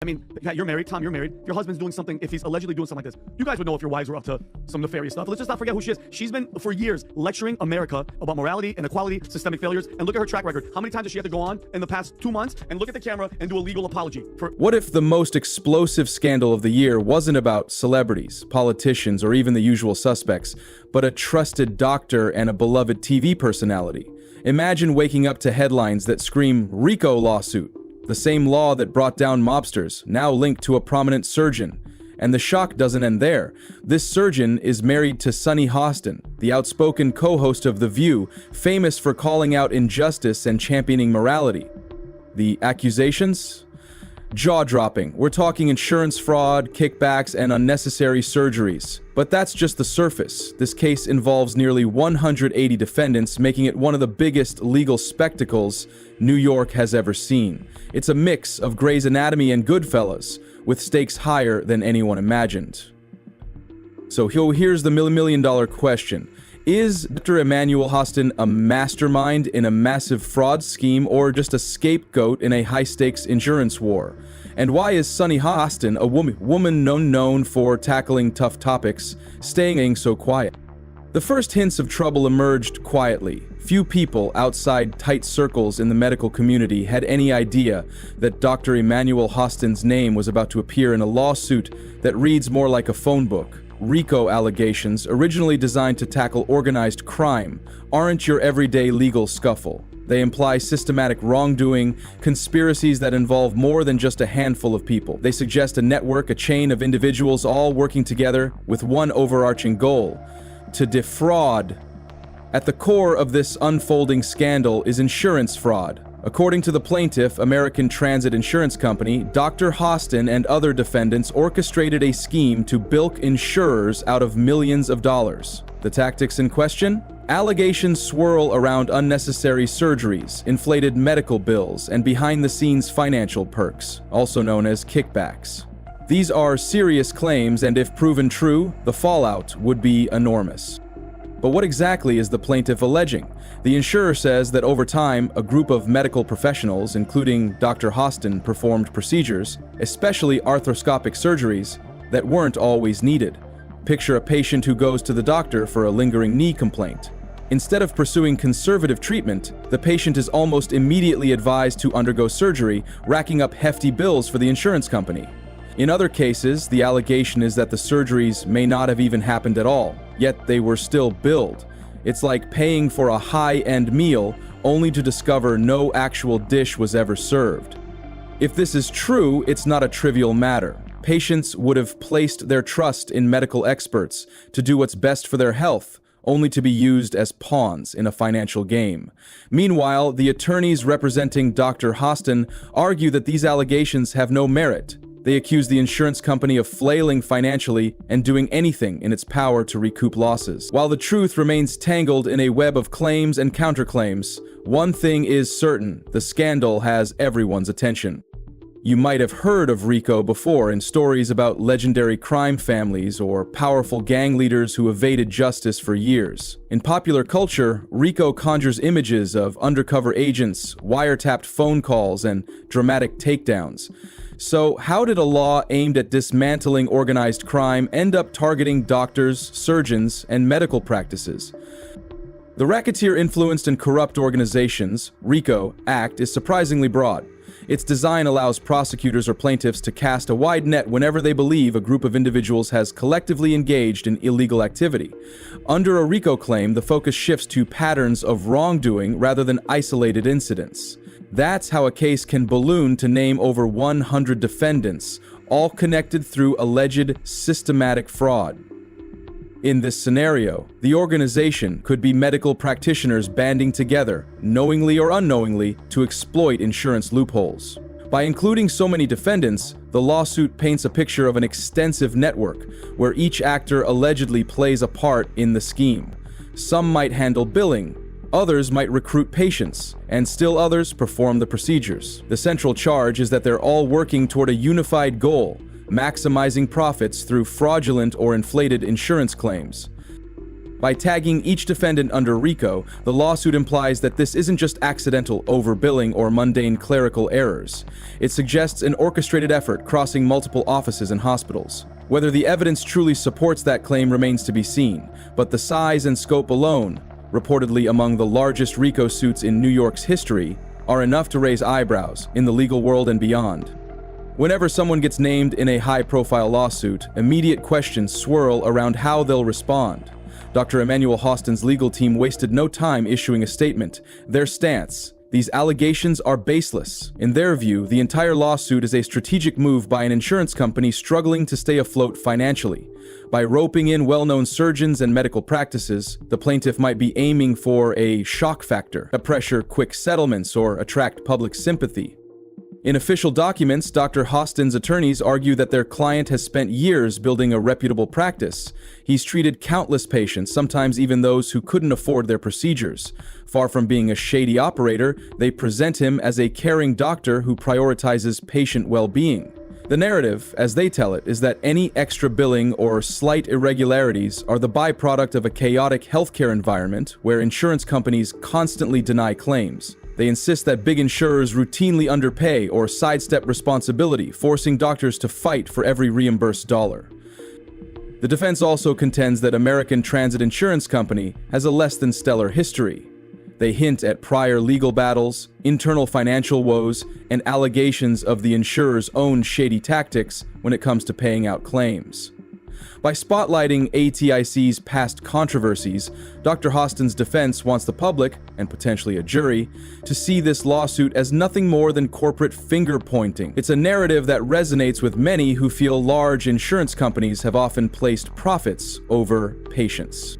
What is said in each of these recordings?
mean, Pat, you're married. Tom, you're married. Your husband's doing something, if he's allegedly doing something like this, you guys would know if your wives were up to some nefarious stuff. Let's just not forget who she is. She's been, for years, lecturing America about morality, inequality, systemic failures, and look at her track record. How many times does she have to go on in the past 2 months and look at the camera and do a legal apology? What if the most explosive scandal of the year wasn't about celebrities, politicians, or even the usual suspects, but a trusted doctor and a beloved TV personality? Imagine waking up to headlines that scream RICO lawsuit, the same law that brought down mobsters, now linked to a prominent surgeon. And the shock doesn't end there. This surgeon is married to Emanuel Hostin, the outspoken co-host of The View, famous for calling out injustice and championing morality. The accusations? Jaw-dropping. We're talking insurance fraud, kickbacks, and unnecessary surgeries. But that's just the surface. This case involves nearly 180 defendants, making it one of the biggest legal spectacles New York has ever seen. It's a mix of Grey's Anatomy and Goodfellas, with stakes higher than anyone imagined. So here's the million-dollar question. Is Dr. Emanuel Hostin a mastermind in a massive fraud scheme or just a scapegoat in a high-stakes insurance war? And why is Emanuel Hostin, a woman known for tackling tough topics, staying so quiet? The first hints of trouble emerged quietly. Few people outside tight circles in the medical community had any idea that Dr. Emanuel Hostin's name was about to appear in a lawsuit that reads more like a phone book. RICO allegations, originally designed to tackle organized crime, aren't your everyday legal scuffle. They imply systematic wrongdoing, conspiracies that involve more than just a handful of people. They suggest a network, a chain of individuals all working together with one overarching goal: to defraud. At the core of this unfolding scandal is insurance fraud. According to the plaintiff, American Transit Insurance Company, Dr. Hostin and other defendants orchestrated a scheme to bilk insurers out of millions of dollars. The tactics in question? Allegations swirl around unnecessary surgeries, inflated medical bills, and behind-the-scenes financial perks, also known as kickbacks. These are serious claims, and if proven true, the fallout would be enormous. But what exactly is the plaintiff alleging? The insurer says that over time, a group of medical professionals, including Dr. Hostin, performed procedures, especially arthroscopic surgeries, that weren't always needed. Picture a patient who goes to the doctor for a lingering knee complaint. Instead of pursuing conservative treatment, the patient is almost immediately advised to undergo surgery, racking up hefty bills for the insurance company. In other cases, the allegation is that the surgeries may not have even happened at all, yet they were still billed. It's like paying for a high-end meal only to discover no actual dish was ever served. If this is true, it's not a trivial matter. Patients would have placed their trust in medical experts to do what's best for their health, only to be used as pawns in a financial game. Meanwhile, the attorneys representing Dr. Hostin argue that these allegations have no merit. They accuse the insurance company of flailing financially and doing anything in its power to recoup losses. While the truth remains tangled in a web of claims and counterclaims, one thing is certain: the scandal has everyone's attention. You might have heard of RICO before in stories about legendary crime families or powerful gang leaders who evaded justice for years. In popular culture, RICO conjures images of undercover agents, wiretapped phone calls, and dramatic takedowns. So, how did a law aimed at dismantling organized crime end up targeting doctors, surgeons, and medical practices? The Racketeer-Influenced and Corrupt Organizations, RICO, Act is surprisingly broad. Its design allows prosecutors or plaintiffs to cast a wide net whenever they believe a group of individuals has collectively engaged in illegal activity. Under a RICO claim, the focus shifts to patterns of wrongdoing rather than isolated incidents. That's how a case can balloon to name over 100 defendants, all connected through alleged systematic fraud. In this scenario, the organization could be medical practitioners banding together, knowingly or unknowingly, to exploit insurance loopholes. By including so many defendants, the lawsuit paints a picture of an extensive network, where each actor allegedly plays a part in the scheme. Some might handle billing, others might recruit patients, and still others perform the procedures. The central charge is that they're all working toward a unified goal: maximizing profits through fraudulent or inflated insurance claims. By tagging each defendant under RICO, the lawsuit implies that this isn't just accidental overbilling or mundane clerical errors. It suggests an orchestrated effort crossing multiple offices and hospitals. Whether the evidence truly supports that claim remains to be seen, but the size and scope alone, reportedly among the largest RICO suits in New York's history, are enough to raise eyebrows in the legal world and beyond. Whenever someone gets named in a high-profile lawsuit, immediate questions swirl around how they'll respond. Dr. Emanuel Hostin's legal team wasted no time issuing a statement. Their stance: these allegations are baseless. In their view, the entire lawsuit is a strategic move by an insurance company struggling to stay afloat financially. By roping in well-known surgeons and medical practices, the plaintiff might be aiming for a shock factor, to pressure quick settlements or attract public sympathy. In official documents, Dr. Hostin's attorneys argue that their client has spent years building a reputable practice. He's treated countless patients, sometimes even those who couldn't afford their procedures. Far from being a shady operator, they present him as a caring doctor who prioritizes patient well-being. The narrative, as they tell it, is that any extra billing or slight irregularities are the byproduct of a chaotic healthcare environment where insurance companies constantly deny claims. They insist that big insurers routinely underpay or sidestep responsibility, forcing doctors to fight for every reimbursed dollar. The defense also contends that American Transit Insurance Company has a less than stellar history. They hint at prior legal battles, internal financial woes, and allegations of the insurer's own shady tactics when it comes to paying out claims. By spotlighting ATIC's past controversies, Dr. Hostin's defense wants the public, and potentially a jury, to see this lawsuit as nothing more than corporate finger-pointing. It's a narrative that resonates with many who feel large insurance companies have often placed profits over patients.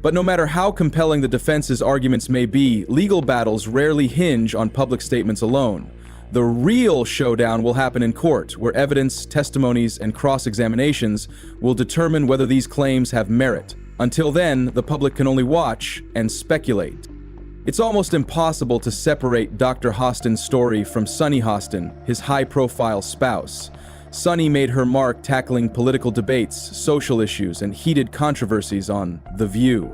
But no matter how compelling the defense's arguments may be, legal battles rarely hinge on public statements alone. The real showdown will happen in court, where evidence, testimonies, and cross-examinations will determine whether these claims have merit. Until then, the public can only watch and speculate. It's almost impossible to separate Dr. Hostin's story from Sunny Hostin, his high-profile spouse. Sunny made her mark tackling political debates, social issues, and heated controversies on The View.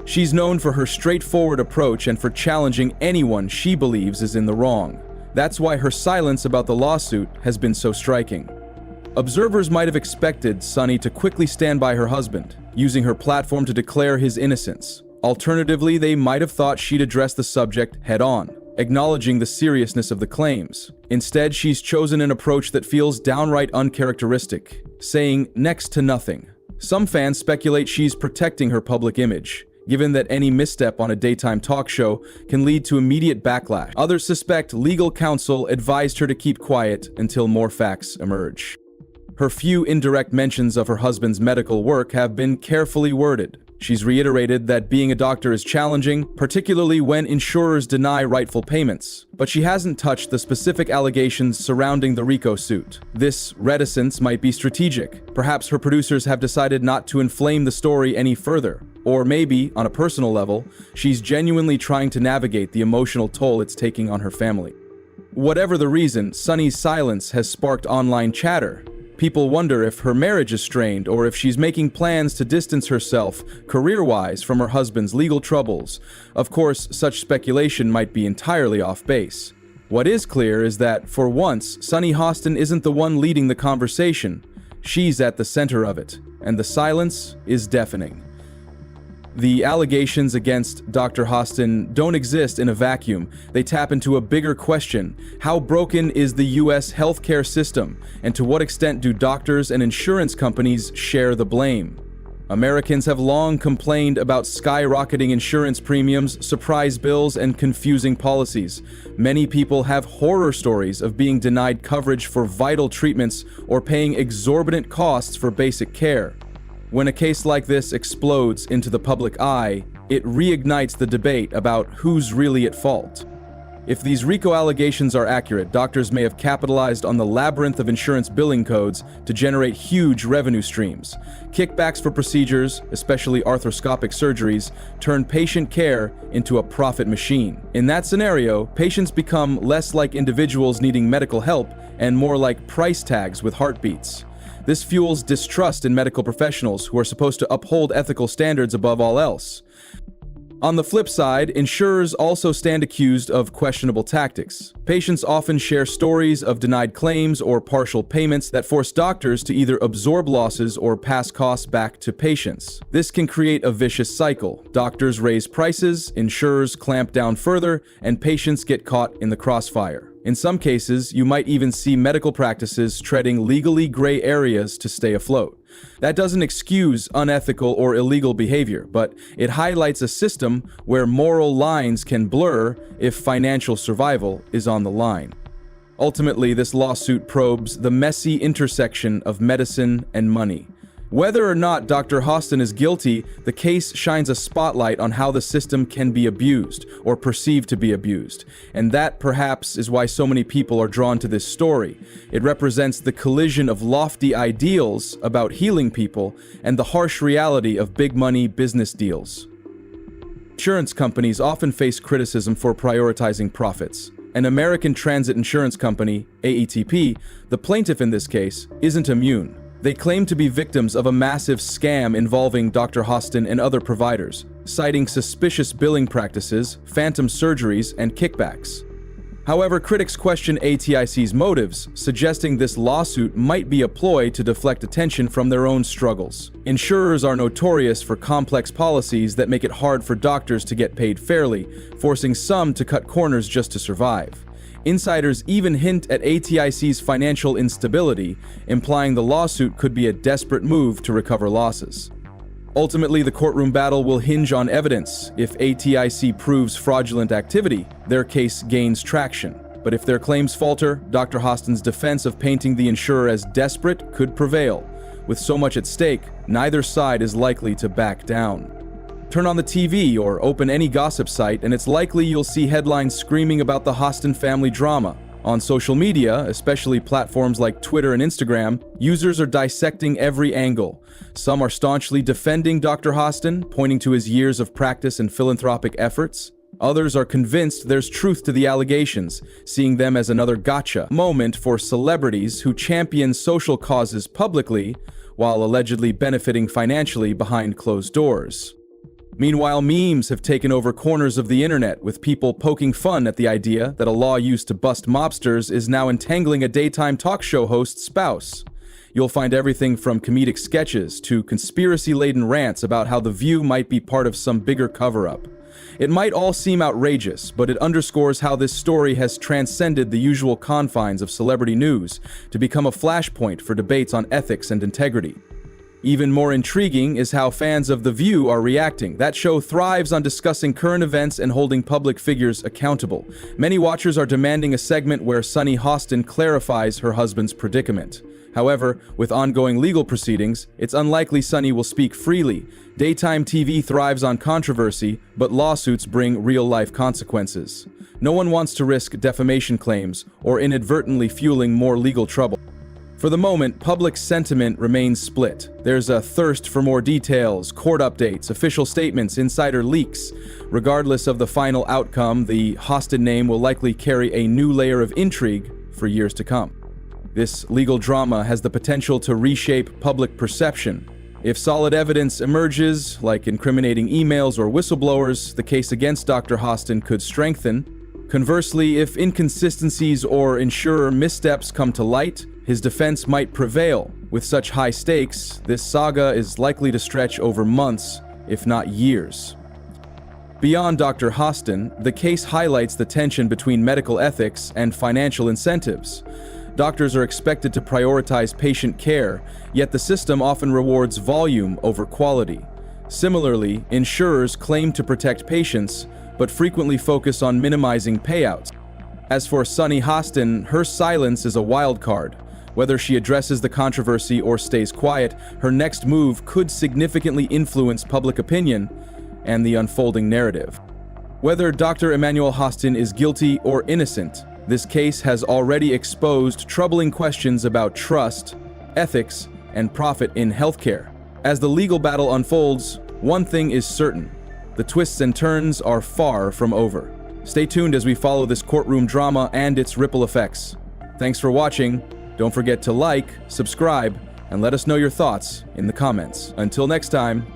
She's known for her straightforward approach and for challenging anyone she believes is in the wrong. That's why her silence about the lawsuit has been so striking. Observers might have expected Sunny to quickly stand by her husband, using her platform to declare his innocence. Alternatively, they might have thought she'd address the subject head-on, acknowledging the seriousness of the claims. Instead, she's chosen an approach that feels downright uncharacteristic, saying next to nothing. Some fans speculate she's protecting her public image, given that any misstep on a daytime talk show can lead to immediate backlash. Others suspect legal counsel advised her to keep quiet until more facts emerge. Her few indirect mentions of her husband's medical work have been carefully worded. She's reiterated that being a doctor is challenging, particularly when insurers deny rightful payments. But she hasn't touched the specific allegations surrounding the RICO suit. This reticence might be strategic. Perhaps her producers have decided not to inflame the story any further. Or maybe, on a personal level, she's genuinely trying to navigate the emotional toll it's taking on her family. Whatever the reason, Sunny's silence has sparked online chatter. People wonder if her marriage is strained or if she's making plans to distance herself, career-wise, from her husband's legal troubles. Of course, such speculation might be entirely off base. What is clear is that, for once, Sunny Hostin isn't the one leading the conversation. She's at the center of it, and the silence is deafening. The allegations against Dr. Hostin don't exist in a vacuum. They tap into a bigger question. How broken is the U.S. healthcare system, and to what extent do doctors and insurance companies share the blame? Americans have long complained about skyrocketing insurance premiums, surprise bills, and confusing policies. Many people have horror stories of being denied coverage for vital treatments or paying exorbitant costs for basic care. When a case like this explodes into the public eye, it reignites the debate about who's really at fault. If these RICO allegations are accurate, doctors may have capitalized on the labyrinth of insurance billing codes to generate huge revenue streams. Kickbacks for procedures, especially arthroscopic surgeries, turn patient care into a profit machine. In that scenario, patients become less like individuals needing medical help and more like price tags with heartbeats. This fuels distrust in medical professionals who are supposed to uphold ethical standards above all else. On the flip side, insurers also stand accused of questionable tactics. Patients often share stories of denied claims or partial payments that force doctors to either absorb losses or pass costs back to patients. This can create a vicious cycle. Doctors raise prices, insurers clamp down further, and patients get caught in the crossfire. In some cases, you might even see medical practices treading legally gray areas to stay afloat. That doesn't excuse unethical or illegal behavior, but it highlights a system where moral lines can blur if financial survival is on the line. Ultimately, this lawsuit probes the messy intersection of medicine and money. Whether or not Dr. Hostin is guilty, the case shines a spotlight on how the system can be abused, or perceived to be abused. And that, perhaps, is why so many people are drawn to this story. It represents the collision of lofty ideals about healing people and the harsh reality of big money business deals. Insurance companies often face criticism for prioritizing profits. An American transit insurance company, AETP, the plaintiff in this case, isn't immune. They claim to be victims of a massive scam involving Dr. Hostin and other providers, citing suspicious billing practices, phantom surgeries, and kickbacks. However, critics question ATIC's motives, suggesting this lawsuit might be a ploy to deflect attention from their own struggles. Insurers are notorious for complex policies that make it hard for doctors to get paid fairly, forcing some to cut corners just to survive. Insiders even hint at ATIC's financial instability, implying the lawsuit could be a desperate move to recover losses. Ultimately, the courtroom battle will hinge on evidence. If ATIC proves fraudulent activity, their case gains traction. But if their claims falter, Dr. Hostin's defense of painting the insurer as desperate could prevail. With so much at stake, neither side is likely to back down. Turn on the TV or open any gossip site, and it's likely you'll see headlines screaming about the Hostin family drama. On social media, especially platforms like Twitter and Instagram, users are dissecting every angle. Some are staunchly defending Dr. Hostin, pointing to his years of practice and philanthropic efforts. Others are convinced there's truth to the allegations, seeing them as another gotcha moment for celebrities who champion social causes publicly, while allegedly benefiting financially behind closed doors. Meanwhile, memes have taken over corners of the internet, with people poking fun at the idea that a law used to bust mobsters is now entangling a daytime talk show host's spouse. You'll find everything from comedic sketches to conspiracy-laden rants about how The View might be part of some bigger cover-up. It might all seem outrageous, but it underscores how this story has transcended the usual confines of celebrity news to become a flashpoint for debates on ethics and integrity. Even more intriguing is how fans of The View are reacting. That show thrives on discussing current events and holding public figures accountable. Many watchers are demanding a segment where Sunny Hostin clarifies her husband's predicament. However, with ongoing legal proceedings, it's unlikely Sunny will speak freely. Daytime TV thrives on controversy, but lawsuits bring real-life consequences. No one wants to risk defamation claims or inadvertently fueling more legal trouble. For the moment, public sentiment remains split. There's a thirst for more details, court updates, official statements, insider leaks. Regardless of the final outcome, the Hostin name will likely carry a new layer of intrigue for years to come. This legal drama has the potential to reshape public perception. If solid evidence emerges, like incriminating emails or whistleblowers, the case against Dr. Hostin could strengthen. Conversely, if inconsistencies or insurer missteps come to light, his defense might prevail. With such high stakes, this saga is likely to stretch over months, if not years. Beyond Dr. Hostin, the case highlights the tension between medical ethics and financial incentives. Doctors are expected to prioritize patient care, yet the system often rewards volume over quality. Similarly, insurers claim to protect patients, but frequently focus on minimizing payouts. As for Sunny Hostin, her silence is a wild card. Whether she addresses the controversy or stays quiet, her next move could significantly influence public opinion and the unfolding narrative. Whether Dr. Emanuel Hostin is guilty or innocent, this case has already exposed troubling questions about trust, ethics, and profit in healthcare. As the legal battle unfolds, one thing is certain: the twists and turns are far from over. Stay tuned as we follow this courtroom drama and its ripple effects. Thanks for watching. Don't forget to like, subscribe, and let us know your thoughts in the comments. Until next time,